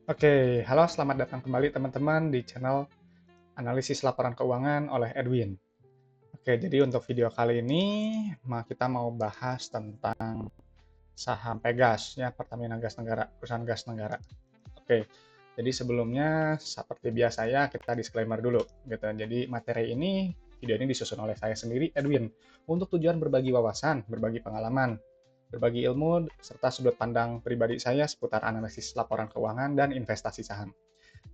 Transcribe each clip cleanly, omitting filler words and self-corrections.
Oke, halo selamat datang kembali teman-teman di channel analisis laporan keuangan oleh Edwin. Oke, jadi untuk video kali ini kita mau bahas tentang saham Pegas ya, Pertamina Gas Negara, perusahaan gas negara. Oke, jadi sebelumnya seperti biasa ya kita disclaimer dulu gitu. Jadi materi ini video ini disusun oleh saya sendiri Edwin untuk tujuan berbagi wawasan, berbagi pengalaman, berbagi ilmu serta sudut pandang pribadi saya seputar analisis laporan keuangan dan investasi saham.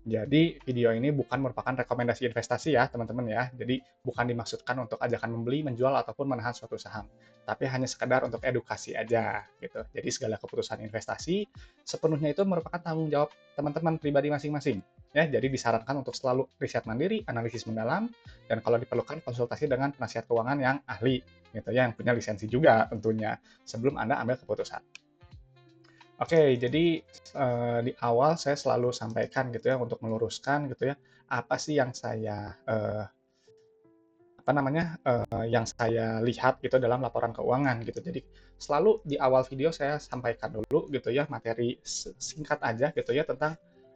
Jadi video ini bukan merupakan rekomendasi investasi ya teman-teman ya. Jadi bukan dimaksudkan untuk ajakan membeli, menjual, ataupun menahan suatu saham. Tapi hanya sekedar untuk edukasi aja gitu. Jadi segala keputusan investasi sepenuhnya itu merupakan tanggung jawab teman-teman pribadi masing-masing. Ya, jadi disarankan untuk selalu riset mandiri, analisis mendalam, dan kalau diperlukan konsultasi dengan penasihat keuangan yang ahli, gitu ya, yang punya lisensi juga tentunya, sebelum Anda ambil keputusan. Oke, jadi, di awal saya selalu sampaikan gitu ya, untuk meluruskan gitu ya, apa sih yang saya, apa namanya, yang saya lihat gitu dalam laporan keuangan gitu. Jadi selalu di awal video saya sampaikan dulu gitu ya, materi singkat aja gitu ya tentang,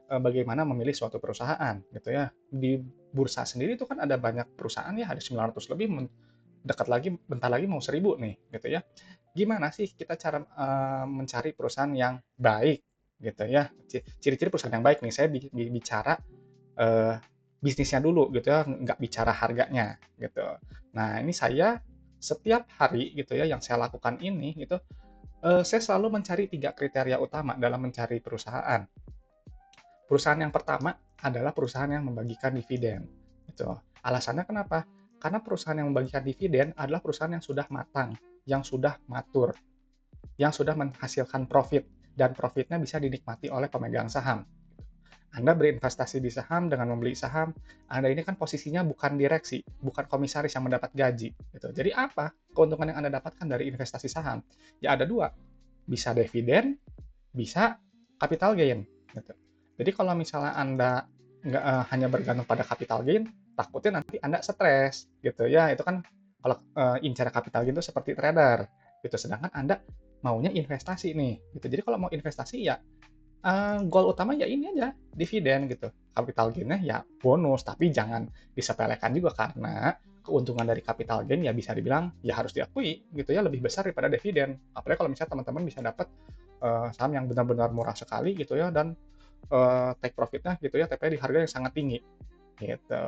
bagaimana memilih suatu perusahaan gitu ya. Di bursa sendiri itu kan ada banyak perusahaan ya, ada 900 lebih, dekat lagi bentar lagi mau 1.000 nih gitu ya. Gimana sih kita cara, mencari perusahaan yang baik gitu ya, ciri-ciri perusahaan yang baik nih, saya bicara, eee, bisnisnya dulu gitu ya, nggak bicara harganya gitu. Nah, ini saya setiap hari gitu ya, yang saya lakukan ini gitu, saya selalu mencari 3 kriteria utama dalam mencari perusahaan. Perusahaan yang pertama adalah perusahaan yang membagikan dividen, gitu. Alasannya kenapa? Karena perusahaan yang membagikan dividen adalah perusahaan yang sudah matang, yang sudah matur, yang sudah menghasilkan profit, dan profitnya bisa dinikmati oleh pemegang saham. Anda berinvestasi di saham dengan membeli saham, Anda ini kan posisinya bukan direksi, bukan komisaris yang mendapat gaji, gitu. Jadi apa keuntungan yang Anda dapatkan dari investasi saham? Ya ada dua, bisa dividen, bisa capital gain, gitu. Jadi kalau misalnya Anda nggak hanya bergantung pada capital gain, takutnya nanti Anda stres, gitu ya. Itu kan kalau incar capital gain itu seperti trader, gitu. Sedangkan Anda maunya investasi nih, gitu. Jadi kalau mau investasi ya goal utama ya ini aja, dividen gitu. Capital gain-nya ya bonus, tapi jangan disepelekan juga karena keuntungan dari capital gain ya bisa dibilang ya harus diakui gitu ya lebih besar daripada dividen. Apalagi kalau misalnya teman-teman bisa dapat saham yang benar-benar murah sekali gitu ya dan take profit-nya gitu ya tapi di harga yang sangat tinggi gitu.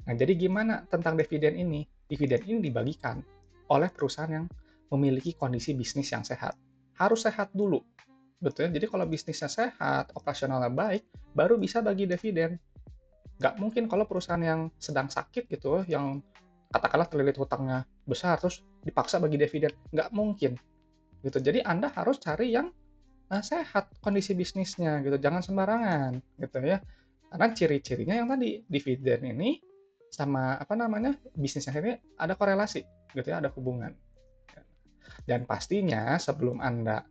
Nah, jadi gimana tentang dividen ini? Dividen ini dibagikan oleh perusahaan yang memiliki kondisi bisnis yang sehat. Harus sehat dulu. Betul ya, jadi kalau bisnisnya sehat, operasionalnya baik, baru bisa bagi dividen. Nggak mungkin kalau perusahaan yang sedang sakit gitu, yang katakanlah terlilit hutangnya besar, terus dipaksa bagi dividen, nggak mungkin gitu. Jadi Anda harus cari yang sehat kondisi bisnisnya gitu, jangan sembarangan gitu ya. Karena ciri-cirinya yang tadi, dividen ini sama apa namanya, bisnisnya ini ada korelasi gitu ya, ada hubungan. Dan pastinya sebelum Anda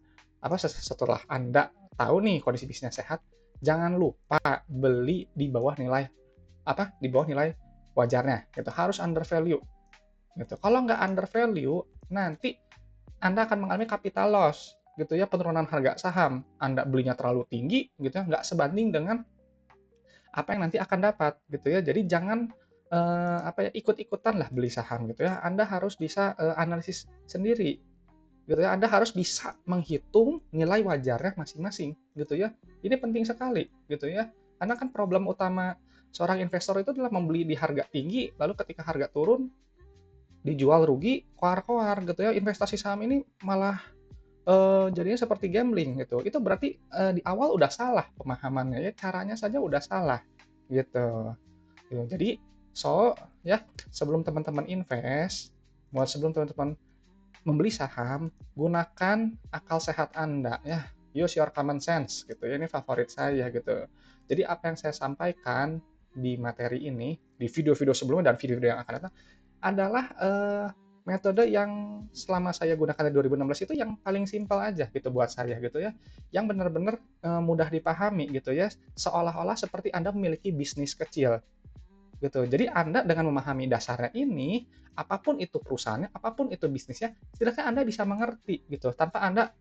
setelah Anda tahu nih kondisi bisnisnya sehat, jangan lupa beli di bawah nilai di bawah nilai wajarnya gitu, harus under value gitu. Kalau nggak under value, nanti Anda akan mengalami capital loss gitu ya, penurunan harga saham. Anda belinya terlalu tinggi gitu ya, nggak sebanding dengan apa yang nanti akan dapat gitu ya. Jadi jangan ikut-ikutan lah beli saham gitu ya. Anda harus bisa analisis sendiri gitu ya. Anda harus bisa menghitung nilai wajarnya masing-masing gitu ya. Ini penting sekali gitu ya. Karena kan problem utama seorang investor itu adalah membeli di harga tinggi, lalu ketika harga turun dijual rugi, koar-koar gitu ya. Investasi saham ini malah jadinya seperti gambling gitu. Itu berarti di awal udah salah pemahamannya ya, caranya saja udah salah gitu. Jadi ya sebelum teman-teman invest, sebelum teman-teman membeli saham, gunakan akal sehat Anda ya, use your common sense gitu ya, ini favorit saya gitu. Jadi apa yang saya sampaikan di materi ini, di video-video sebelumnya dan video-video yang akan datang adalah, metode yang selama saya gunakan dari 2016 itu yang paling simpel aja gitu buat saya gitu ya, yang benar-benar, mudah dipahami gitu ya, seolah-olah seperti Anda memiliki bisnis kecil. Gitu. Jadi Anda dengan memahami dasarnya ini, apapun itu perusahaannya, apapun itu bisnisnya, setidaknya Anda bisa mengerti gitu, tanpa Anda,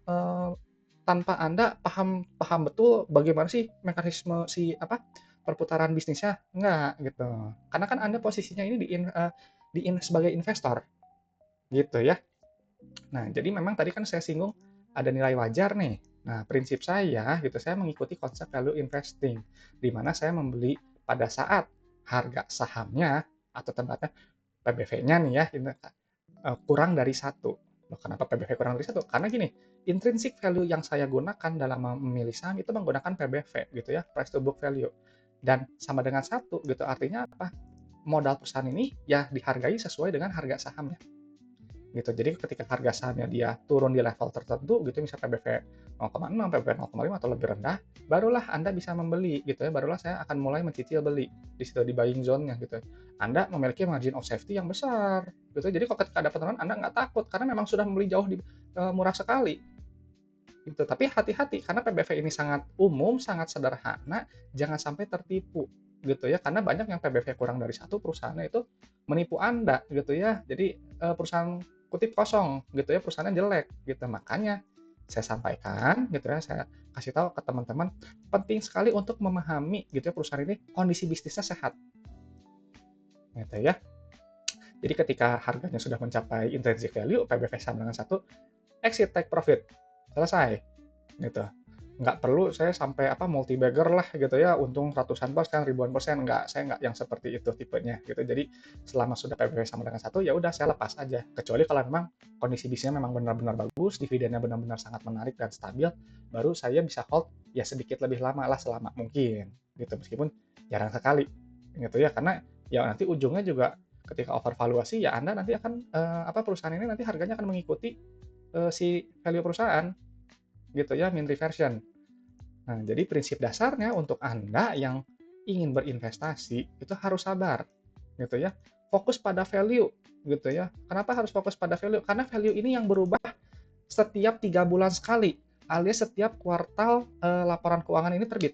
tanpa Anda paham paham betul bagaimana sih mekanisme perputaran bisnisnya, enggak gitu. Karena kan Anda posisinya ini sebagai investor gitu ya. Nah, jadi memang tadi kan saya singgung ada nilai wajar nih. Nah, prinsip saya gitu, saya mengikuti konsep value investing, di mana saya membeli pada saat harga sahamnya atau tempatnya PBV-nya nih ya, kurang dari satu. Loh, kenapa PBV kurang dari satu? Karena gini, intrinsic value yang saya gunakan dalam memilih saham itu menggunakan PBV gitu ya, price to book value. Dan sama dengan satu gitu, artinya apa? Modal perusahaan ini ya dihargai sesuai dengan harga sahamnya gitu. Jadi ketika harga sahamnya dia turun di level tertentu gitu, misalnya PBV 0,6, PBV 0,5 atau lebih rendah, barulah Anda bisa membeli gitu ya. Barulah saya akan mulai mencicil beli di situ di buying zone-nya gitu. Anda memiliki margin of safety yang besar gitu. Jadi kalau ketika ada penurunan Anda nggak takut karena memang sudah membeli jauh murah sekali gitu. Tapi hati-hati karena PBV ini sangat umum, sangat sederhana, jangan sampai tertipu gitu ya. Karena banyak yang PBV kurang dari satu perusahaannya itu menipu Anda gitu ya. Jadi perusahaan kutip kosong gitu ya, perusahaannya jelek gitu. Makanya saya sampaikan gitu ya, saya kasih tahu ke teman-teman penting sekali untuk memahami gitu ya perusahaan ini kondisi bisnisnya sehat gitu ya. Jadi ketika harganya sudah mencapai intrinsic value, PBV sama dengan satu, exit take profit. Selesai gitu. Nggak perlu saya sampai multi bagger lah gitu ya, untung ratusan persen, ribuan persen, nggak, saya nggak yang seperti itu tipenya gitu. Jadi selama sudah PBV sama dengan satu, ya udah saya lepas aja. Kecuali kalau memang kondisi bisnisnya memang benar-benar bagus, dividennya benar-benar sangat menarik dan stabil, baru saya bisa hold ya sedikit lebih lama lah selama mungkin gitu. Meskipun jarang sekali gitu ya, karena ya nanti ujungnya juga ketika overvaluasi ya Anda nanti akan perusahaan ini nanti harganya akan mengikuti si value perusahaan gitu ya, mean reversion. Nah, jadi prinsip dasarnya untuk Anda yang ingin berinvestasi itu harus sabar gitu ya. Fokus pada value gitu ya. Kenapa harus fokus pada value? Karena value ini yang berubah setiap 3 bulan sekali alias setiap kuartal laporan keuangan ini terbit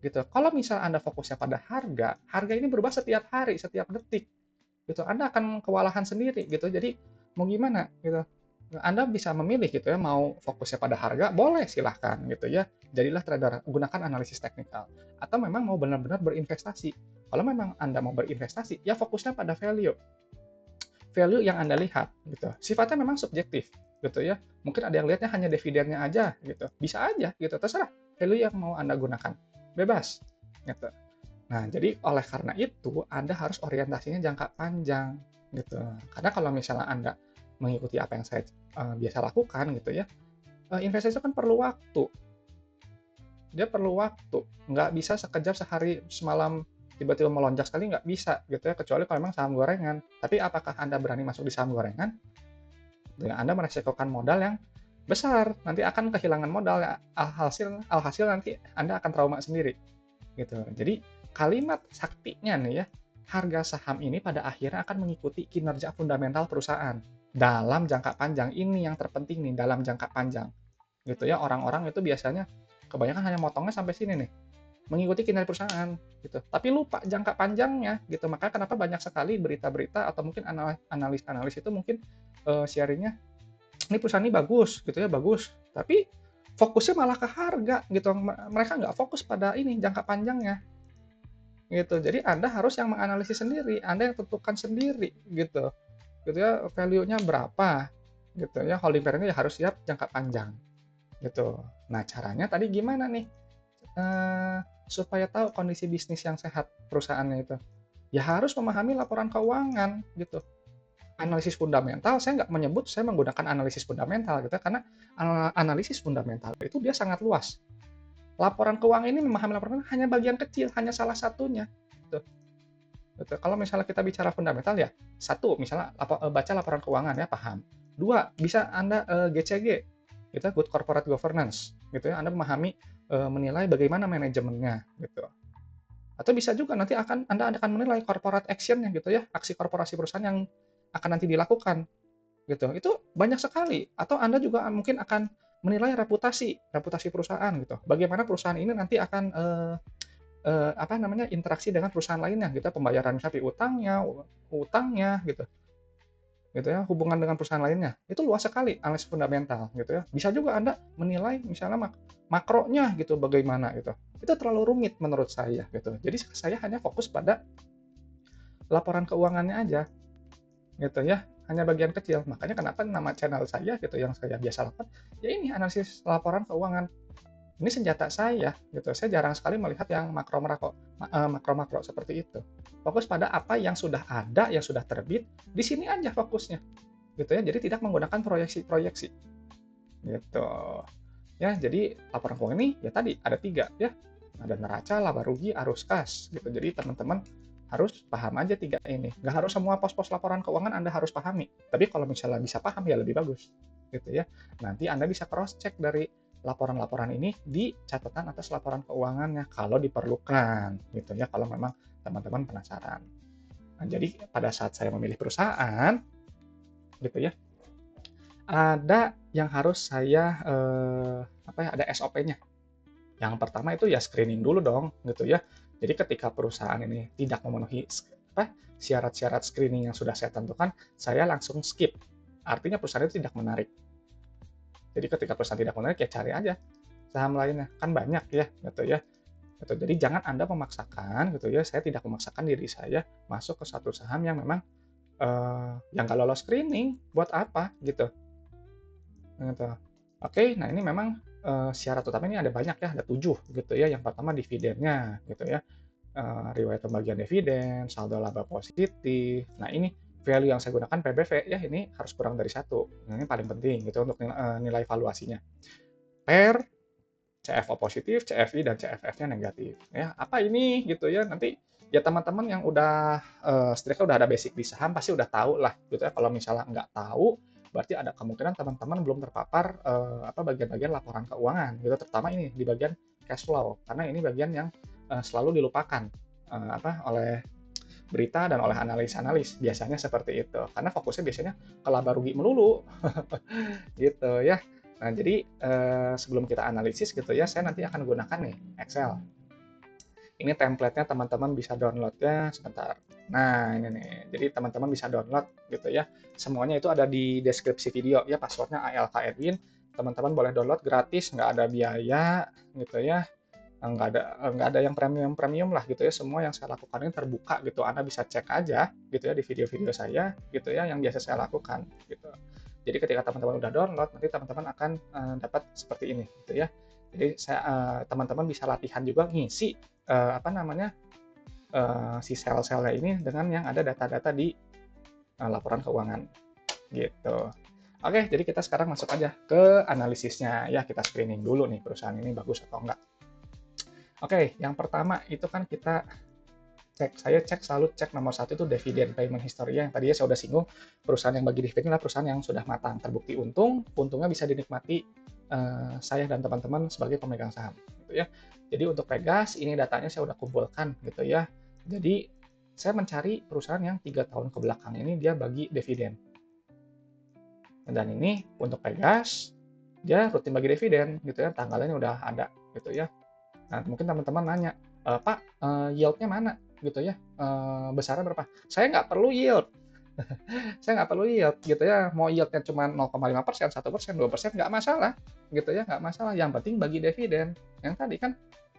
gitu. Kalau misal Anda fokusnya pada harga, harga ini berubah setiap hari, setiap detik gitu. Anda akan kewalahan sendiri gitu. Jadi mau gimana gitu. Anda bisa memilih gitu ya, mau fokusnya pada harga, boleh silahkan gitu ya. Jadilah trader, gunakan analisis teknikal. Atau memang mau benar-benar berinvestasi. Kalau memang Anda mau berinvestasi, ya fokusnya pada value. Value yang Anda lihat gitu. Sifatnya memang subjektif gitu ya. Mungkin ada yang lihatnya hanya dividennya aja gitu. Bisa aja gitu, terserah. Value yang mau Anda gunakan. Bebas gitu. Nah, jadi oleh karena itu Anda harus orientasinya jangka panjang gitu. Karena kalau misalnya Anda mengikuti apa yang saya biasa lakukan gitu ya, investasi itu kan perlu waktu. Dia perlu waktu, nggak bisa sekejap sehari semalam tiba-tiba melonjak sekali nggak bisa gitu ya, kecuali kalau memang saham gorengan. Tapi apakah Anda berani masuk di saham gorengan? Dengan Anda meresikokan modal yang besar, nanti akan kehilangan modal, ya, alhasil nanti Anda akan trauma sendiri gitu. Jadi kalimat saktinya nih ya, harga saham ini pada akhirnya akan mengikuti kinerja fundamental perusahaan dalam jangka panjang. Ini yang terpenting nih, dalam jangka panjang gitu ya. Orang-orang itu biasanya kebanyakan hanya motongnya sampai sini nih, mengikuti kinerja perusahaan gitu, tapi lupa jangka panjangnya gitu. Makanya kenapa banyak sekali berita-berita atau mungkin analis-analis itu mungkin sharingnya ini perusahaan ini bagus gitu ya, bagus, tapi fokusnya malah ke harga gitu. Mereka nggak fokus pada ini jangka panjangnya gitu. Jadi Anda harus yang menganalisis sendiri, Anda yang tentukan sendiri gitu. Gitu ya, value-nya berapa gitu ya, holding period-nya ya harus siap jangka panjang gitu. Nah, caranya tadi gimana nih supaya tahu kondisi bisnis yang sehat perusahaannya itu? Ya harus memahami laporan keuangan gitu. Analisis fundamental, saya nggak menyebut saya menggunakan analisis fundamental gitu, karena analisis fundamental itu dia sangat luas. Laporan keuangan ini memahami laporan keuangan hanya bagian kecil, hanya salah satunya gitu. Gitu. Kalau misalnya kita bicara fundamental ya, satu misalnya baca laporan keuangan ya paham. Dua, bisa Anda GCG, gitu, good corporate governance, gitu ya. Anda memahami menilai bagaimana manajemennya gitu. Atau bisa juga nanti Anda akan menilai corporate action-nya gitu ya, aksi korporasi perusahaan yang akan nanti dilakukan gitu. Itu banyak sekali. Atau Anda juga mungkin akan menilai reputasi perusahaan gitu. Bagaimana perusahaan ini nanti akan interaksi dengan perusahaan lainnya gitu, pembayaran misalnya utangnya gitu gitu ya, hubungan dengan perusahaan lainnya. Itu luas sekali analisis fundamental gitu ya. Bisa juga Anda menilai misalnya makronya gitu bagaimana gitu. Itu terlalu rumit menurut saya gitu. Jadi saya hanya fokus pada laporan keuangannya aja gitu ya, hanya bagian kecil. Makanya kenapa nama channel saya gitu yang saya biasa lakukan, ya ini analisis laporan keuangan. Ini senjata saya gitu. Saya jarang sekali melihat yang makro-makro seperti itu. Fokus pada apa yang sudah ada, yang sudah terbit, di sini aja fokusnya gitu ya. Jadi tidak menggunakan proyeksi-proyeksi gitu. Ya, jadi laporan keuangan ini ya tadi ada 3 ya. Ada neraca, laba rugi, arus kas gitu. Jadi teman-teman harus paham aja 3 ini. Nggak harus semua pos-pos laporan keuangan Anda harus pahami. Tapi kalau misalnya bisa paham ya lebih bagus gitu ya. Nanti Anda bisa cross check dari laporan-laporan ini di catatan atas laporan keuangannya kalau diperlukan gitu ya, kalau memang teman-teman penasaran. Nah, jadi pada saat saya memilih perusahaan gitu ya, ada yang harus saya apa ya, ada SOP-nya. Yang pertama itu ya screening dulu dong gitu ya. Jadi ketika perusahaan ini tidak memenuhi syarat-syarat screening yang sudah saya tentukan, saya langsung skip. Artinya perusahaan itu tidak menarik. Jadi ketika perusahaan tidak menarik ya cari aja saham lainnya. Kan banyak ya gitu ya. Gitu. Jadi jangan Anda memaksakan gitu ya. Saya tidak memaksakan diri saya masuk ke satu saham yang memang yang nggak lolos screening. Buat apa gitu. Gitu. Oke, nah ini memang syarat utama ini ada banyak ya, ada 7 gitu ya. Yang pertama dividennya gitu ya, riwayat pembagian dividen, saldo laba positif. Nah ini value yang saya gunakan PBV ya, ini harus kurang dari 1. Nah, ini paling penting gitu untuk nilai valuasinya. PER, CFO positif, CFI dan CFF-nya negatif. Ya, apa ini gitu ya, nanti ya teman-teman yang udah setidaknya udah ada basic di saham pasti udah tahu lah gitu ya. Kalau misalnya nggak tahu, berarti ada kemungkinan teman-teman belum terpapar bagian-bagian laporan keuangan gitu, terutama ini di bagian cash flow karena ini bagian yang selalu dilupakan oleh berita dan oleh analis-analis biasanya seperti itu karena fokusnya biasanya ke laba rugi melulu gitu ya. Nah jadi sebelum kita analisis gitu ya, saya nanti akan gunakan nih Excel. Ini template-nya teman-teman bisa download-nya sebentar. Nah, ini nih. Jadi teman-teman bisa download gitu ya. Semuanya itu ada di deskripsi video ya, passwordnya ALK Edwin. Teman-teman boleh download gratis, nggak ada biaya gitu ya. Nggak ada yang premium lah gitu ya. Semua yang saya lakukan ini terbuka gitu. Anda bisa cek aja gitu ya di video-video saya gitu ya yang biasa saya lakukan gitu. Jadi ketika teman-teman udah download, nanti teman-teman akan dapat seperti ini gitu ya. Jadi teman-teman bisa latihan juga ngisi si sel-selnya ini dengan yang ada data-data di laporan keuangan gitu. Oke, jadi kita sekarang masuk aja ke analisisnya ya, kita screening dulu nih perusahaan ini bagus atau enggak. Oke, yang pertama itu kan kita saya selalu cek nomor 1 itu dividend payment history yang tadinya saya udah singgung, perusahaan yang bagi dividen adalah perusahaan yang sudah matang, terbukti untungnya bisa dinikmati saya dan teman-teman sebagai pemegang saham gitu ya. Jadi untuk Pegas ini datanya saya udah kumpulkan gitu ya. Jadi saya mencari perusahaan yang 3 tahun ke belakang ini dia bagi dividen. Dan ini untuk Pegas dia rutin bagi dividen gitu ya, tanggalnya udah ada gitu ya. Nah, mungkin teman-teman nanya, Pak, yield-nya mana gitu ya, besarnya berapa? Saya nggak perlu yield. Saya nggak perlu yield gitu ya, mau yield-nya cuma 0,5%, 1%, 2% nggak masalah gitu ya, nggak masalah. Yang penting bagi dividen. Yang tadi kan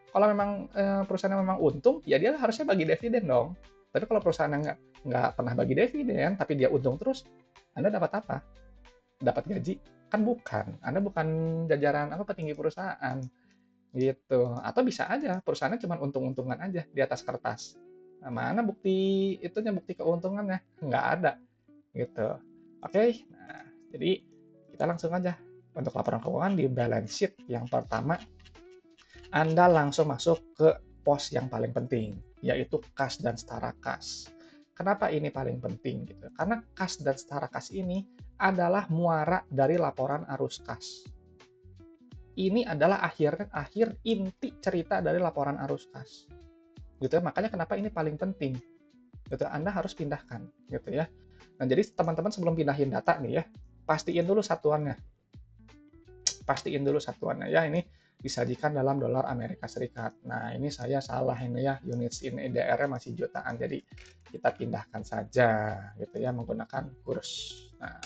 kalau memang perusahaannya memang untung, ya dia harusnya bagi dividen dong. Tapi kalau perusahaan yang nggak pernah bagi dividen, tapi dia untung terus, Anda dapat apa? Dapat gaji? Kan bukan. Anda bukan jajaran petinggi perusahaan gitu. Atau bisa aja perusahaannya cuma untung-untungan aja di atas kertas. Nah, mana bukti keuntungannya? Nggak ada gitu. Oke, nah jadi kita langsung aja untuk laporan keuangan di balance sheet yang pertama Anda langsung masuk ke pos yang paling penting, yaitu kas dan setara kas. Kenapa ini paling penting gitu? Karena kas dan setara kas ini adalah muara dari laporan arus kas. Ini adalah akhir inti cerita dari laporan arus kas. Gitu ya, makanya kenapa ini paling penting. Gitu, Anda harus pindahkan gitu ya. Nah, jadi teman-teman sebelum pindahin data nih ya, pastiin dulu satuannya. Pastiin dulu satuannya ya, ini disajikan dalam dolar Amerika Serikat. Nah, ini saya salah ini ya, units in EDR-nya masih jutaan. Jadi kita pindahkan saja gitu ya menggunakan kurs Nah,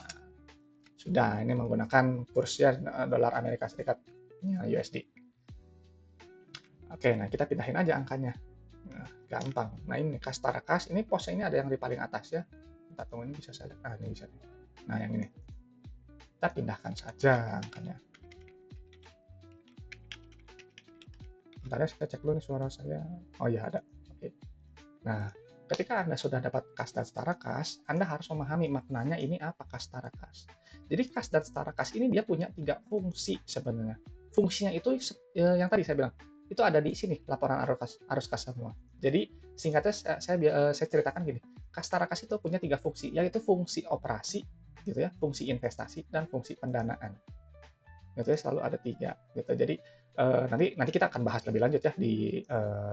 sudah, ini menggunakan kursnya dolar Amerika Serikat, USD. Oke, nah kita pindahin aja angkanya. Nah, gampang. Nah ini kas setara kas, ini posnya ini ada yang di paling atas ya. Kita tunggu, ini bisa saya lihat. Ah, ini bisa. Nah yang ini. Kita pindahkan saja angkanya. Bentar ya, saya cek dulu nih suara saya. Oh iya ada. Oke. Nah, ketika Anda sudah dapat kas dan setara kas, Anda harus memahami maknanya ini apa kas setara kas. Jadi kas dan setara kas ini dia punya 3 fungsi sebenarnya. Fungsinya itu yang tadi saya bilang, itu ada di sini laporan arus kas semua. Jadi singkatnya saya ceritakan gini, kas setara kas itu punya 3 fungsi, yaitu fungsi operasi, gitu ya, fungsi investasi, dan fungsi pendanaan. Gitu ya, selalu ada 3 gitu. Jadi nanti kita akan bahas lebih lanjut ya di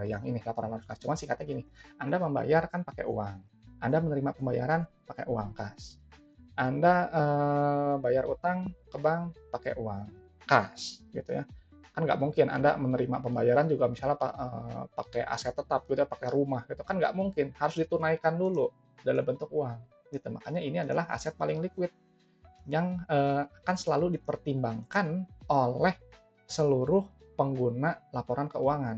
yang ini laporan arus kas. Cuma singkatnya gini, Anda membayar kan pakai uang, Anda menerima pembayaran pakai uang kas, Anda bayar utang ke bank pakai uang kas, gitu ya. Kan nggak mungkin Anda menerima pembayaran juga misalnya pakai aset tetap gitu ya, pakai rumah gitu kan nggak mungkin, harus ditunaikan dulu dalam bentuk uang gitu. Makanya ini adalah aset paling liquid yang akan selalu dipertimbangkan oleh seluruh pengguna laporan keuangan.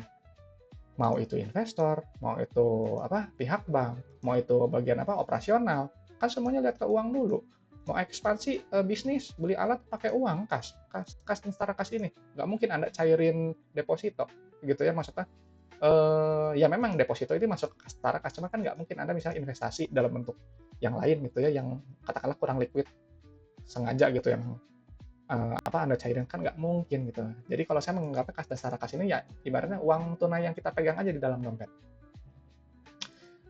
Mau itu investor, mau itu pihak bank, mau itu bagian operasional, kan semuanya lihat ke uang dulu. Mau ekspansi bisnis, beli alat pakai uang kas dan setara kas ini. Nggak mungkin Anda cairin deposito, gitu ya maksudnya. Ya memang deposito ini masuk ke setara kas, cuma kan nggak mungkin Anda misalnya investasi dalam bentuk yang lain gitu ya, yang katakanlah kurang liquid, sengaja gitu yang Anda cairin kan nggak mungkin gitu. Jadi kalau saya menganggapnya kas dasar kas ini ya ibaratnya uang tunai yang kita pegang aja di dalam dompet.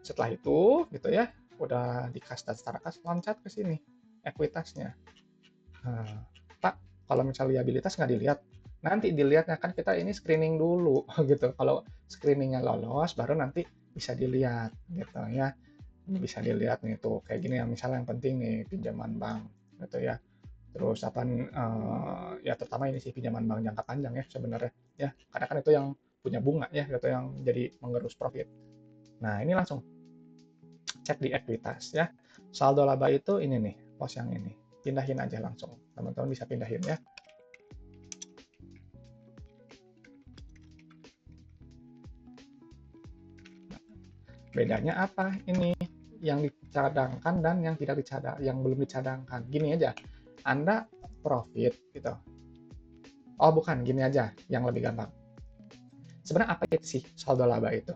Setelah itu gitu ya, udah di kas dasar kas, loncat ke sini ekuitasnya. Nah, Pak, kalau misal liabilitas nggak dilihat, nanti dilihatnya kan kita ini screening dulu gitu. Kalau screeningnya lolos, baru nanti bisa dilihat gitu ya. Ini bisa dilihat nih tuh kayak gini yang misalnya yang penting nih pinjaman bank gitu ya. Terus ya terutama ini sih pinjaman bank jangka panjang ya sebenarnya ya, karena kan itu yang punya bunga ya gitu yang jadi menggerus profit. Nah ini langsung cek di ekuitas ya, saldo laba itu ini nih, pos yang ini, pindahin aja langsung, teman-teman bisa pindahin ya. Bedanya apa ini, yang dicadangkan dan yang tidak dicadang, yang belum dicadangkan. Gini aja, Anda profit gitu. Oh bukan, gini aja yang lebih gampang. Sebenarnya apa sih saldo laba itu?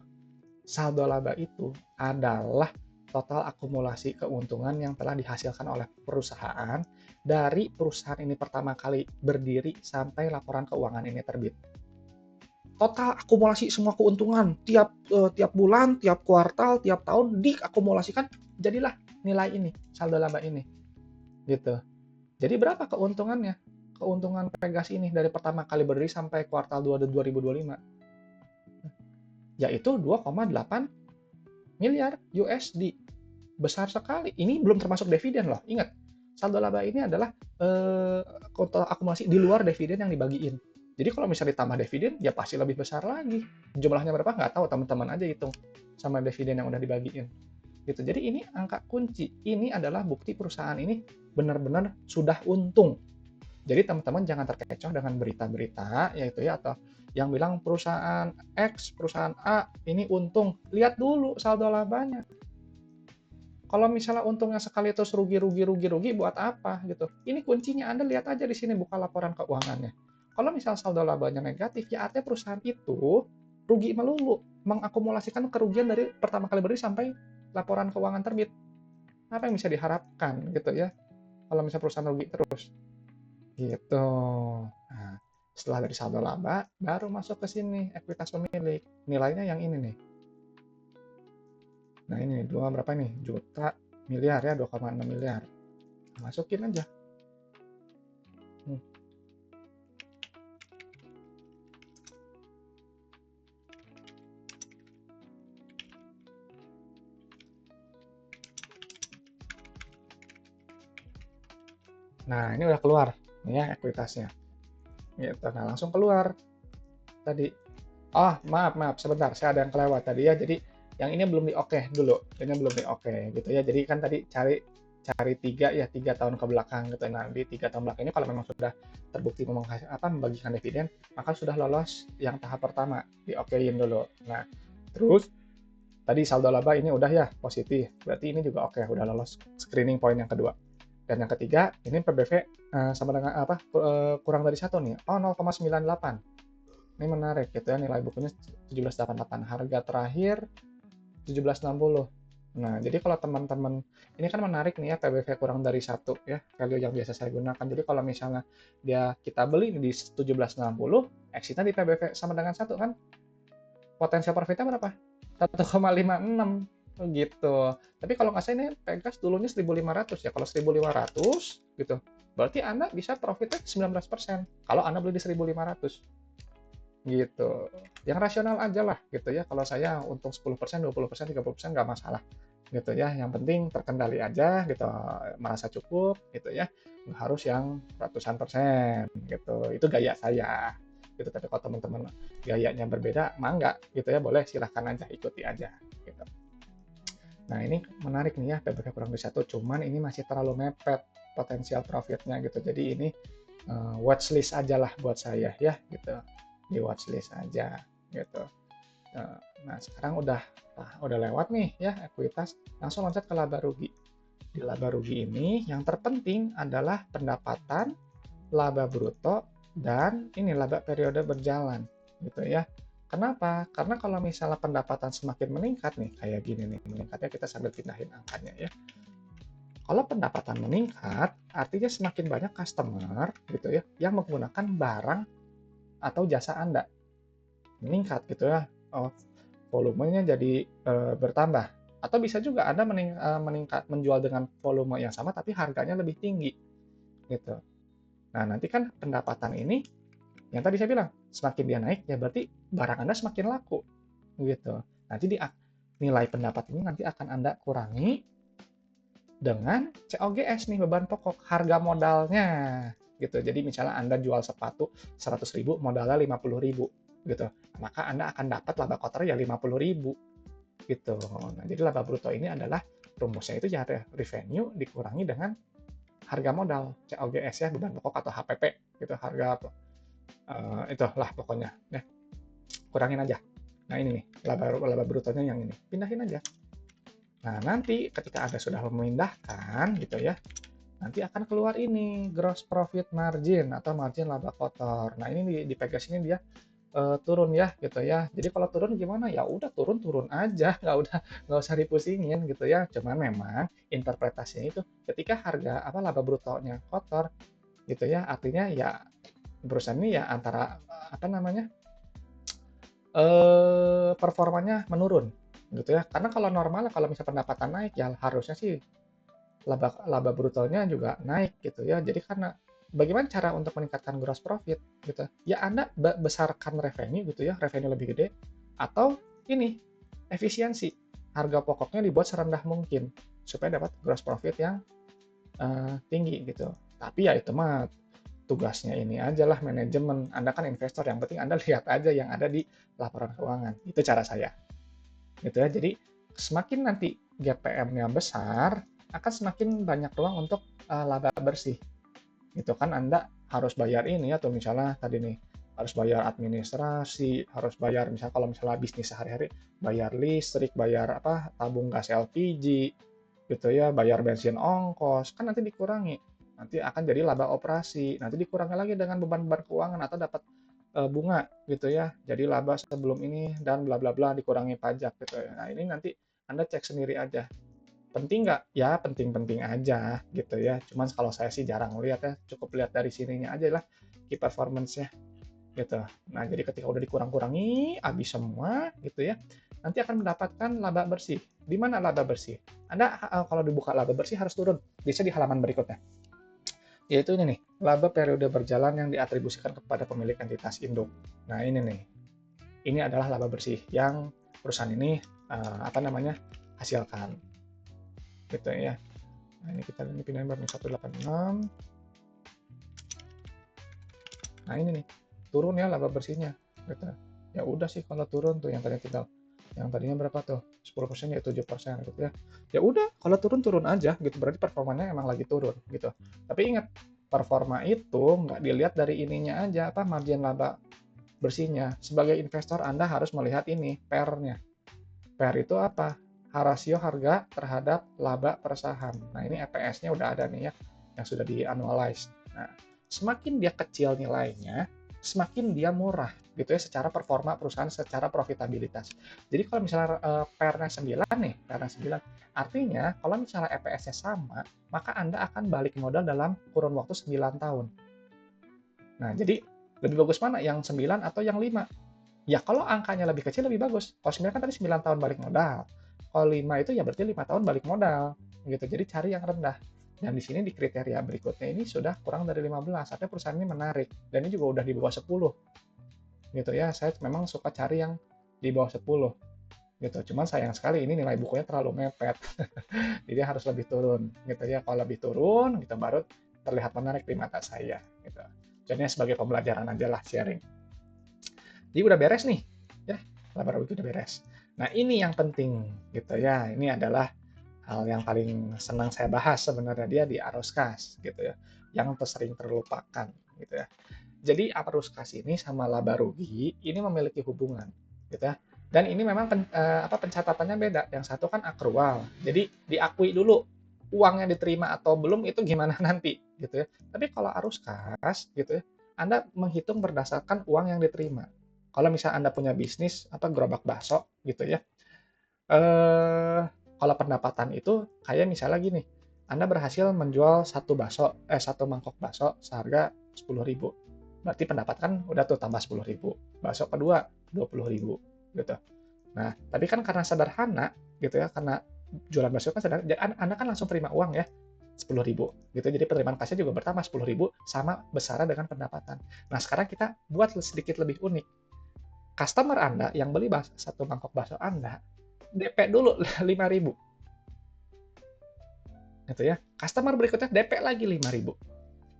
Saldo laba itu adalah total akumulasi keuntungan yang telah dihasilkan oleh perusahaan dari perusahaan ini pertama kali berdiri sampai laporan keuangan ini terbit. Total akumulasi semua keuntungan tiap bulan, tiap kuartal, tiap tahun diakumulasikan, jadilah nilai ini, saldo laba ini. Gitu. Jadi berapa keuntungannya? Keuntungan Pegas ini dari pertama kali berdiri sampai kuartal 2 2025. Yaitu 2,8 miliar USD. Besar sekali. Ini belum termasuk dividen loh. Ingat, saldo laba ini adalah total akumulasi di luar dividen yang dibagiin. Jadi kalau misalnya ditambah dividen, ya pasti lebih besar lagi. Jumlahnya berapa nggak tahu, teman-teman aja hitung sama dividen yang udah dibagiin. Gitu. Jadi ini angka kunci. Ini adalah bukti perusahaan ini benar-benar sudah untung. Jadi teman-teman jangan terkecoh dengan berita-berita yaitu ya atau yang bilang perusahaan X, perusahaan A ini untung. Lihat dulu saldo labanya. Kalau misalnya untungnya sekali terus rugi buat apa gitu. Ini kuncinya Anda lihat aja di sini buka laporan keuangannya. Kalau misal saldo labanya negatif ya artinya perusahaan itu rugi melulu, mengakumulasikan kerugian dari pertama kali berdiri sampai laporan keuangan terbit. Apa yang bisa diharapkan gitu ya? Kalau misalnya perusahaan rugi terus. Gitu. Nah, setelah dari saldo laba baru masuk ke sini ekuitas pemilik. Nilainya yang ini nih. Nah ini berapa nih? Juta miliar ya, 2,6 miliar. Masukin aja. Nah ini udah keluar nih ya ekuitasnya. Gitu. Nah langsung keluar tadi. Oh maaf sebentar, saya ada yang kelewat tadi ya. Jadi yang ini belum di oke dulu, ini belum di oke gitu ya. Jadi kan tadi cari cari 3 tahun ke belakang gitu. Nah, di 3 tahun belakang ini kalau memang sudah terbukti membagikan dividen, maka sudah lolos yang tahap pertama, diokein dulu. Nah, terus tadi saldo laba ini udah ya positif, berarti ini juga oke, udah lolos screening point yang kedua. Dan yang ketiga, ini PBV sama dengan apa? Kurang dari 1 nih. Oh, 0,98. Ini menarik gitu ya, nilai bukunya 1788. Harga terakhir 1760. Nah, jadi kalau teman-teman, ini kan menarik nih ya, PBV kurang dari 1 ya, value yang biasa saya gunakan. Jadi kalau misalnya kita beli di 1760, exitnya di PBV sama dengan 1 kan, potensial profitnya berapa? 1,56 gitu. Tapi kalau nggak salah ini Pegas dulunya 1.500 ya. Kalau 1.500 gitu, berarti Anda bisa profitnya 19% kalau Anda beli di 1.500 gitu. Yang rasional aja lah gitu ya. Kalau saya untung 10%, 20%, 30% nggak masalah gitu ya. Yang penting terkendali aja gitu, merasa cukup gitu ya. Nggak harus yang ratusan persen gitu. Itu gaya saya gitu. Tapi kalau teman-teman gayanya berbeda, mah gitu ya, boleh silahkan aja, ikuti aja gitu. Nah, ini menarik nih ya, PBV kurang dari 1, cuman ini masih terlalu mepet potensial profitnya gitu. Jadi ini watchlist aja lah buat saya ya gitu, di watchlist aja gitu. Nah, sekarang udah lewat nih ya ekuitas, langsung loncat ke laba rugi. Di laba rugi ini yang terpenting adalah pendapatan, laba bruto, dan ini laba periode berjalan gitu ya. Kenapa? Karena kalau misalnya pendapatan semakin meningkat nih, kayak gini nih, meningkatnya kita sambil pindahin angkanya ya. Kalau pendapatan meningkat, artinya semakin banyak customer gitu ya, yang menggunakan barang atau jasa Anda. Meningkat gitu ya, volumenya jadi bertambah. Atau bisa juga Anda meningkat menjual dengan volume yang sama tapi harganya lebih tinggi gitu. Nah, nanti kan pendapatan ini yang tadi saya bilang, semakin dia naik ya berarti barang Anda semakin laku gitu. Nanti nilai pendapat ini nanti akan Anda kurangi dengan COGS nih, beban pokok, harga modalnya gitu. Jadi misalnya Anda jual sepatu 100.000, modalnya 50.000 gitu. Maka Anda akan dapat laba kotor ya 50.000 gitu. Nah, jadi laba bruto ini adalah rumusnya itu ya revenue dikurangi dengan harga modal, COGS ya, beban pokok atau HPP gitu, harga itulah pokoknya ya. Kurangin aja. Nah, ini nih, laba brutonya yang ini. Pindahin aja. Nah, nanti ketika Anda sudah memindahkan gitu ya, nanti akan keluar ini gross profit margin atau margin laba kotor. Nah, ini di Pegas ini dia turun ya gitu ya. Jadi kalau turun gimana? Ya udah turun aja, nggak usah dipusingin gitu ya. Cuman memang interpretasinya itu ketika harga laba brutonya kotor gitu ya, artinya ya perusahaan ini ya antara apa namanya? Performanya menurun gitu ya. Karena kalau normal kalau misalnya pendapatan naik ya harusnya sih laba brutonya juga naik gitu ya. Jadi karena bagaimana cara untuk meningkatkan gross profit gitu? Ya Anda besarkan revenue gitu ya, revenue lebih gede atau ini efisiensi. Harga pokoknya dibuat serendah mungkin supaya dapat gross profit yang tinggi gitu. Tapi ya itu mah tugasnya ini aja lah manajemen. Anda kan investor, yang penting Anda lihat aja yang ada di laporan keuangan. Itu cara saya. Gitu ya. Jadi semakin nanti GPM-nya besar, akan semakin banyak ruang untuk laba bersih. Gitu kan Anda harus bayar ini atau misalnya tadi nih harus bayar administrasi, harus bayar misalnya kalau misalnya bisnis sehari-hari, bayar listrik, bayar tabung gas LPG, gitu ya, bayar bensin ongkos, kan nanti dikurangi. Nanti akan jadi laba operasi, nanti dikurangi lagi dengan beban-beban keuangan atau dapat bunga gitu ya. Jadi laba sebelum ini dan bla bla bla dikurangi pajak gitu ya. Nah, ini nanti Anda cek sendiri aja. Penting nggak? Ya penting-penting aja gitu ya. Cuman kalau saya sih jarang lihat ya, cukup lihat dari sininya aja lah key performance-nya gitu. Nah, jadi ketika udah dikurang-kurangi, habis semua gitu ya, nanti akan mendapatkan laba bersih. Di mana laba bersih? Anda kalau dibuka laba bersih harus turun. Bisa di halaman berikutnya. Yaitu ini nih, laba periode berjalan yang diatribusikan kepada pemilik entitas induk. Nah, ini nih. Ini adalah laba bersih yang perusahaan ini hasilkan. Gitu ya. Nah, ini kita pindahin berapa 186. Nah, ini nih. Turun ya laba bersihnya gitu. Ya udah sih kalau turun tuh yang tadi tinggal Yang tadinya berapa tuh? 10% ya 7% gitu ya. Ya udah, kalau turun aja gitu, berarti performanya emang lagi turun gitu. Tapi ingat, performa itu nggak dilihat dari ininya aja, apa, margin laba bersihnya. Sebagai investor Anda harus melihat ini, PER-nya. PER itu apa? Rasio harga terhadap laba per saham. Nah, ini EPS-nya udah ada nih ya, yang sudah di-annualize. Nah, semakin dia kecil nilainya, semakin dia murah gitu ya secara performa perusahaan, secara profitabilitas. Jadi kalau misalnya PER-nya 9 nih, PER-nya 9, artinya kalau misalnya EPS-nya sama, maka Anda akan balik modal dalam kurun waktu 9 tahun. Nah, jadi lebih bagus mana? Yang 9 atau yang 5? Ya kalau angkanya lebih kecil lebih bagus. Kalau 9 kan tadi 9 tahun balik modal. Kalau 5 itu ya berarti 5 tahun balik modal. Gitu. Jadi cari yang rendah. Dan di sini di kriteria berikutnya ini sudah kurang dari 15. Artinya perusahaan ini menarik. Dan ini juga udah di bawah 10. Gitu ya. Saya memang suka cari yang di bawah 10. Gitu. Cuman sayang sekali ini nilai bukunya terlalu mepet. Jadi harus lebih turun. Gitu ya. Kalau lebih turun, gitu baru terlihat menarik di mata saya. Gitu. Jadinya sebagai pembelajaran aja lah, sharing. Jadi udah beres nih, ya, laba rugi udah beres. Nah ini yang penting gitu ya, ini adalah hal yang paling senang saya bahas sebenarnya dia di arus kas gitu ya, yang sering terlupakan gitu ya. Jadi arus kas ini sama laba rugi ini memiliki hubungan gitu ya. Dan ini memang pencatatannya beda. Yang satu kan akrual, jadi diakui dulu uang yang diterima atau belum itu gimana nanti gitu ya. Tapi kalau arus kas gitu ya, Anda menghitung berdasarkan uang yang diterima. Kalau misalnya Anda punya bisnis apa gerobak bakso gitu ya, eh, kalau pendapatan itu kayak misalnya gini, Anda berhasil menjual satu mangkok bakso seharga 10.000. Berarti pendapatan udah tuh tambah 10.000. Bakso kedua 20.000 gitu. Nah, tapi kan karena sederhana gitu ya, karena jualan bakso kan sederhana, Anda kan langsung terima uang ya 10.000 gitu. Jadi penerimaan kasnya juga bertambah 10.000 sama besarnya dengan pendapatan. Nah, sekarang kita buat sedikit lebih unik. Customer Anda yang beli satu mangkok bakso Anda, DP dulu 5.000 gitu ya. Customer berikutnya DP lagi 5.000.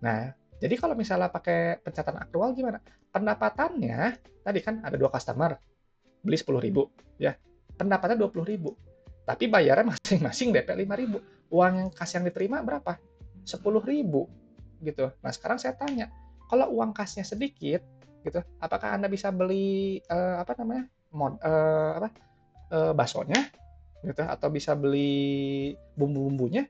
Nah, jadi kalau misalnya pakai pencatatan aktual gimana? Pendapatannya tadi kan ada dua customer beli 10.000 ya. Pendapatannya 20.000. Tapi bayarnya masing-masing DP 5.000. Uang yang kas yang diterima berapa? 10.000 gitu. Nah, sekarang saya tanya, kalau uang kasnya sedikit gitu, apakah Anda bisa beli apa namanya? Baksonya gitu atau bisa beli bumbu-bumbunya?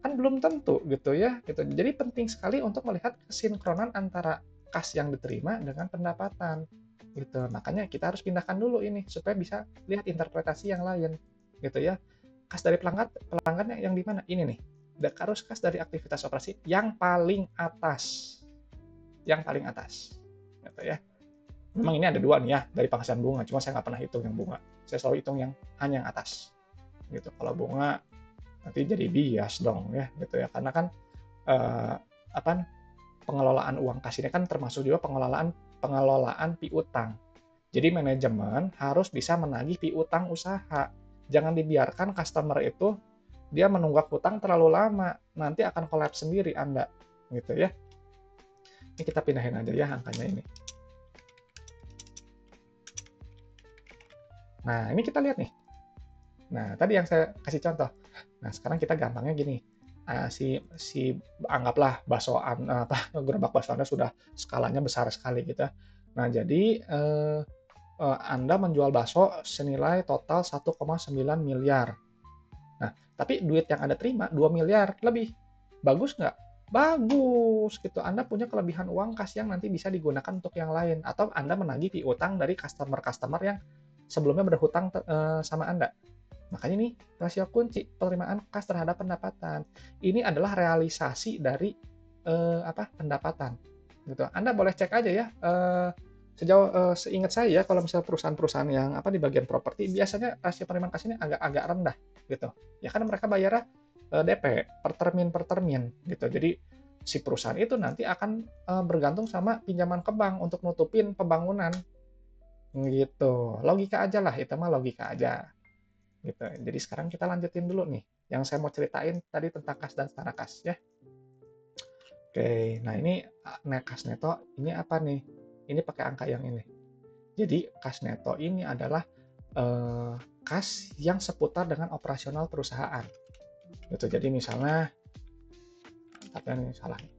Kan belum tentu gitu ya gitu. Jadi penting sekali untuk melihat kesinkronan antara kas yang diterima dengan pendapatan gitu. Makanya kita harus pindahkan dulu ini supaya bisa lihat interpretasi yang lain gitu ya. Kas dari pelanggannya yang di mana? Ini nih. Harus kas dari aktivitas operasi yang paling atas. Yang paling atas. Gitu ya. Memang ini ada dua nih ya dari penghasilan bunga, cuma saya nggak pernah hitung yang bunga. Saya selalu hitung yang hanya yang atas. Gitu. Kalau bunga nanti jadi bias dong ya gitu ya, karena kan eh, apa pengelolaan uang kas ini kan termasuk juga pengelolaan piutang. Jadi manajemen harus bisa menagih piutang usaha. Jangan dibiarkan customer itu dia menunggak hutang terlalu lama, nanti akan kolaps sendiri Anda gitu ya. Ini kita pindahin aja ya angkanya ini. Nah ini kita lihat nih. Nah tadi yang saya kasih contoh. Nah, sekarang kita gampangnya gini, si anggaplah gerobak bakso Anda sudah skalanya besar sekali gitu ya. Nah, jadi Anda menjual bakso senilai total 1,9 miliar. Nah, tapi duit yang Anda terima 2 miliar lebih. Bagus nggak? Bagus gitu. Anda punya kelebihan uang kas yang nanti bisa digunakan untuk yang lain atau Anda menagih piutang dari customer-customer yang sebelumnya berhutang sama Anda. Makanya ini rasio kunci penerimaan kas terhadap pendapatan. Ini adalah realisasi dari pendapatan. Gitu. Anda boleh cek aja ya. Seingat saya kalau misalnya perusahaan-perusahaan yang di bagian properti biasanya rasio penerimaan kas ini agak rendah gitu. Ya kan mereka bayarnya DP per termin gitu. Jadi si perusahaan itu nanti akan bergantung sama pinjaman ke bank untuk nutupin pembangunan gitu. Logika aja lah, itu mah logika aja gitu. Jadi sekarang kita lanjutin dulu nih yang saya mau ceritain tadi tentang kas dan setara kas ya. Oke, nah ini kas neto ini apa nih? Ini pakai angka yang ini. Jadi kas neto ini adalah eh, kas yang seputar dengan operasional perusahaan. Gitu. Jadi misalnya, tapi ini salah nih.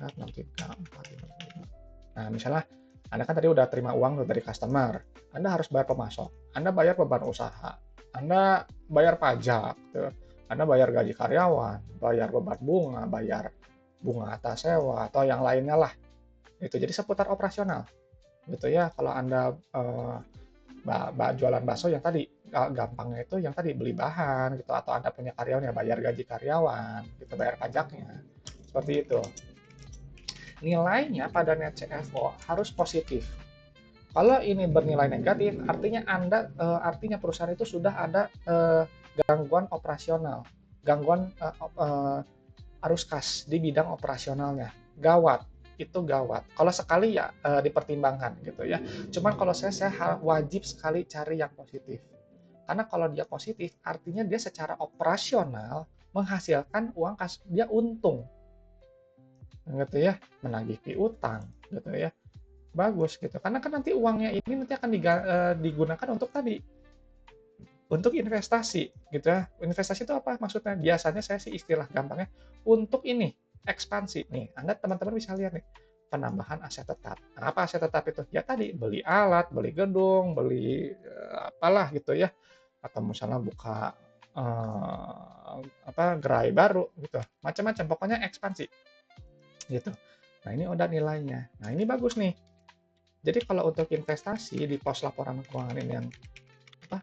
63455. Nah, misalnya Anda kan tadi udah terima uang dari customer, Anda harus bayar pemasok, Anda bayar beban usaha, Anda bayar pajak, gitu. Anda bayar gaji karyawan, bayar beban bunga, bayar bunga atas sewa, atau yang lainnya lah. Itu jadi seputar operasional. Gitu ya, kalau Anda jualan bakso yang tadi, gampangnya itu yang tadi beli bahan gitu, atau Anda punya karyawan ya bayar gaji karyawan, gitu, bayar pajaknya. Seperti itu. Nilainya pada net CFO harus positif. Kalau ini bernilai negatif, artinya perusahaan itu sudah ada gangguan operasional, gangguan arus kas di bidang operasionalnya. Gawat, itu gawat. Kalau sekali ya dipertimbangkan gitu ya. Cuman kalau saya wajib sekali cari yang positif. Karena kalau dia positif, artinya dia secara operasional menghasilkan uang kas, dia untung gitu ya, menagih piutang gitu ya, bagus gitu, karena kan nanti uangnya ini nanti akan digunakan untuk tadi, untuk investasi gitu ya. Investasi itu apa maksudnya? Biasanya saya sih istilah gampangnya untuk ini, ekspansi nih. Anda teman-teman bisa lihat nih, penambahan aset tetap. Nah, apa aset tetap itu? Ya tadi beli alat, beli gedung, beli apalah gitu ya, atau misalnya buka gerai baru gitu, macam-macam, pokoknya ekspansi gitu. Nah, ini udah nilainya. Nah, ini bagus nih. Jadi kalau untuk investasi di pos laporan keuangan ini yang apa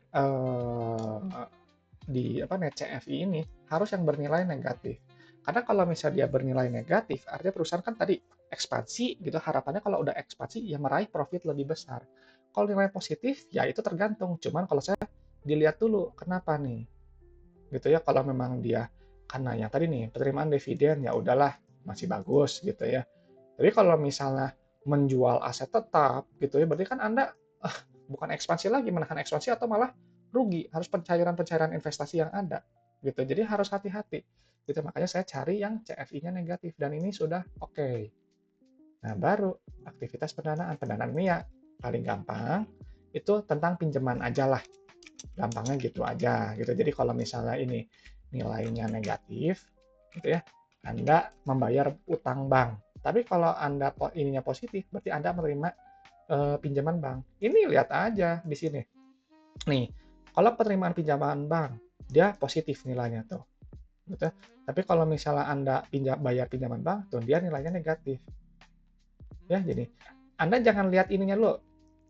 di net CFI ini harus yang bernilai negatif. Karena kalau misalnya dia bernilai negatif, artinya perusahaan kan tadi ekspansi gitu, harapannya kalau udah ekspansi ya meraih profit lebih besar. Kalau nilai positif ya itu tergantung. Cuman kalau saya dilihat dulu kenapa nih. Gitu ya, kalau memang dia karena yang tadi nih penerimaan dividen ya udahlah masih bagus gitu ya. Tapi kalau misalnya menjual aset tetap gitu ya, berarti kan Anda bukan ekspansi lagi, menahan ekspansi atau malah rugi, harus pencairan-pencairan investasi yang ada gitu. Jadi harus hati-hati. Gitu, makanya saya cari yang CFI-nya negatif dan ini sudah oke. Nah, baru aktivitas pendanaan. Pendanaan ini ya paling gampang itu tentang pinjaman aja lah. Gampangnya gitu aja gitu. Jadi kalau misalnya ini nilainya negatif gitu ya, Anda membayar utang bank. Tapi kalau Anda ininya positif, berarti Anda menerima pinjaman bank. Ini lihat aja di sini. Nih, kalau penerimaan pinjaman bank, dia positif nilainya tuh. Gitu. Tapi kalau misalnya Anda bayar pinjaman bank, tuh dia nilainya negatif. Ya, jadi Anda jangan lihat ininya dulu.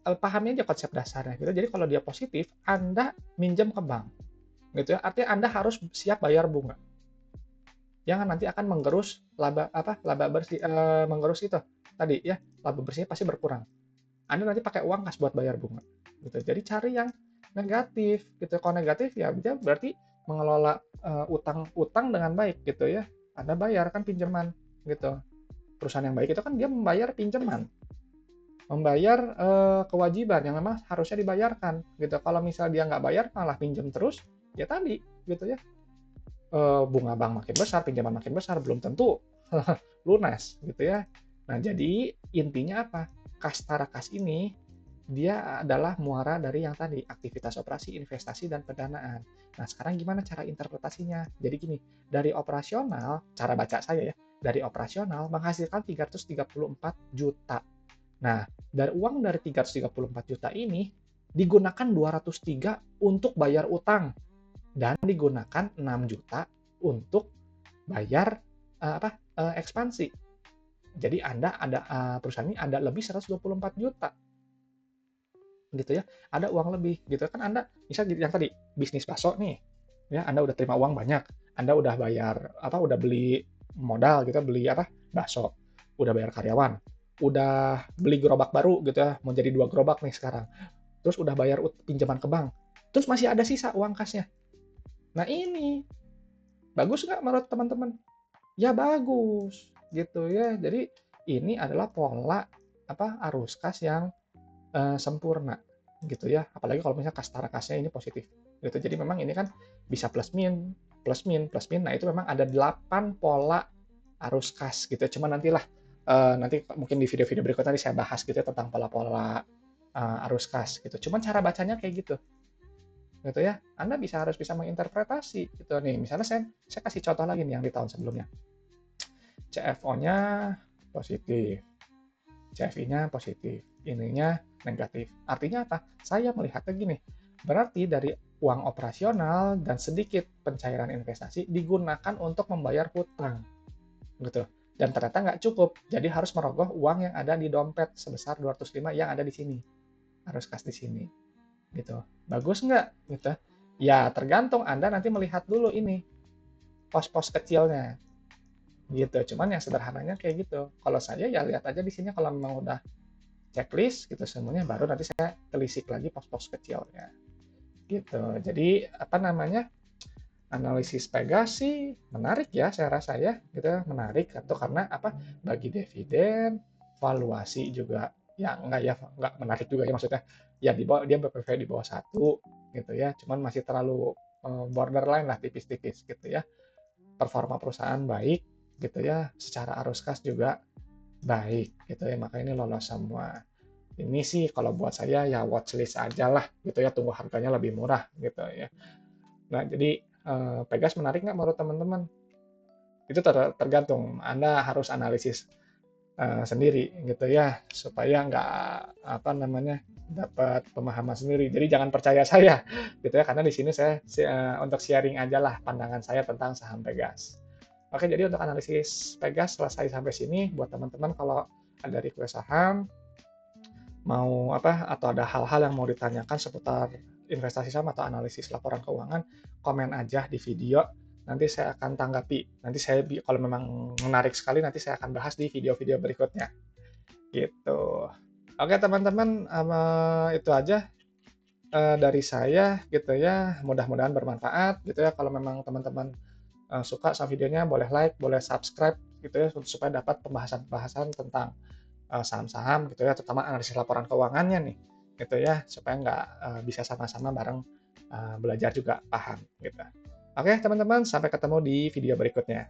Pahami aja konsep dasarnya gitu. Jadi kalau dia positif, Anda minjem ke bank. Gitu ya. Artinya Anda harus siap bayar bunga. Jangan nanti akan menggerus laba bersih, menggerus itu tadi ya, laba bersihnya pasti berkurang. Anda nanti pakai uang kas buat bayar bunga. Gitu. Jadi cari yang negatif gitu. Kalau negatif ya dia berarti mengelola utang dengan baik gitu ya. Anda bayar kan pinjaman gitu. Perusahaan yang baik itu kan dia membayar pinjaman, membayar kewajiban yang memang harusnya dibayarkan gitu. Kalau misalnya dia nggak bayar malah pinjam terus, ya tadi gitu ya, bunga bank makin besar, pinjaman makin besar, belum tentu lunas gitu ya. Nah, jadi intinya apa? Kas Tarakas ini dia adalah muara dari yang tadi, aktivitas operasi, investasi, dan pendanaan. Nah, sekarang gimana cara interpretasinya? Jadi gini, dari operasional, cara baca saya ya, dari operasional menghasilkan 334 juta. Nah, dari uang dari 334 juta ini digunakan 203 untuk bayar utang dan digunakan 6 juta untuk bayar ekspansi. Jadi Anda ada perusahaan ini ada lebih 124 juta gitu ya. Ada uang lebih gitu kan. Anda misal yang tadi bisnis bakso nih ya, Anda udah terima uang banyak. Anda udah bayar udah beli modal gitu, beli bakso, udah bayar karyawan, udah beli gerobak baru gitu ya, mau jadi 2 gerobak nih sekarang. Terus udah bayar pinjaman ke bank. Terus masih ada sisa uang kasnya. Nah, ini bagus nggak menurut teman-teman? Ya bagus, gitu ya. Jadi ini adalah pola arus kas yang sempurna, gitu ya. Apalagi kalau misalnya kas Tarakasnya ini positif, gitu. Jadi memang ini kan bisa plus min, plus min, plus min. Nah itu memang ada 8 pola arus kas, gitu. Cuma nantilah nanti mungkin di video-video berikutnya nanti saya bahas gitu ya tentang pola-pola arus kas, gitu. Cuman cara bacanya kayak gitu. gitu ya. Anda harus bisa menginterpretasi gitu nih. Misalnya saya kasih contoh lagi nih yang di tahun sebelumnya. CFO-nya positif, CFI-nya positif, ininya negatif. Artinya apa? Saya melihatnya gini, berarti dari uang operasional dan sedikit pencairan investasi digunakan untuk membayar hutang, gitu. Dan ternyata nggak cukup, jadi harus merogoh uang yang ada di dompet sebesar 205 yang ada di sini. Harus kas di sini, gitu. Bagus nggak? Gitu. Ya, tergantung Anda nanti melihat dulu ini, pos-pos kecilnya, gitu. Cuman yang sederhananya kayak gitu. Kalau saya ya lihat aja di sini kalau memang udah checklist gitu semuanya, baru nanti saya telisik lagi pos-pos kecilnya gitu. Jadi apa namanya, analisis Pegas sih menarik ya, saya rasa ya gitu ya, menarik atau karena apa, bagi dividen, valuasi juga ya enggak, ya enggak menarik juga ya, maksudnya ya di bawah, dia BPV di bawah satu gitu ya, cuman masih terlalu borderline lah, tipis-tipis gitu ya. Performa perusahaan baik gitu ya, secara arus kas juga baik gitu ya, makanya ini lolos semua. Ini sih kalau buat saya ya watchlist aja lah gitu ya, tunggu harganya lebih murah gitu ya. Nah, jadi Pegas menarik nggak menurut teman-teman? Itu tergantung, Anda harus analisis sendiri gitu ya, supaya nggak apa namanya, dapat pemahaman sendiri. Jadi jangan percaya saya gitu ya, karena di sini saya untuk sharing aja lah pandangan saya tentang saham Pegas. Oke, jadi untuk analisis Pegas selesai sampai sini. Buat teman-teman kalau ada request saham, mau apa, atau ada hal-hal yang mau ditanyakan seputar investasi saham atau analisis laporan keuangan, komen aja di video. Nanti saya akan tanggapi. Nanti saya kalau memang menarik sekali, nanti saya akan bahas di video-video berikutnya. Gitu. Oke teman-teman, itu aja dari saya gitu ya. Mudah-mudahan bermanfaat gitu ya. Kalau memang teman-teman suka sama videonya, boleh like, boleh subscribe gitu ya, supaya dapat pembahasan-pembahasan tentang saham-saham gitu ya, terutama analisis laporan keuangannya nih, gitu ya, supaya nggak bisa sama-sama bareng belajar juga paham gitu. Oke teman-teman, sampai ketemu di video berikutnya.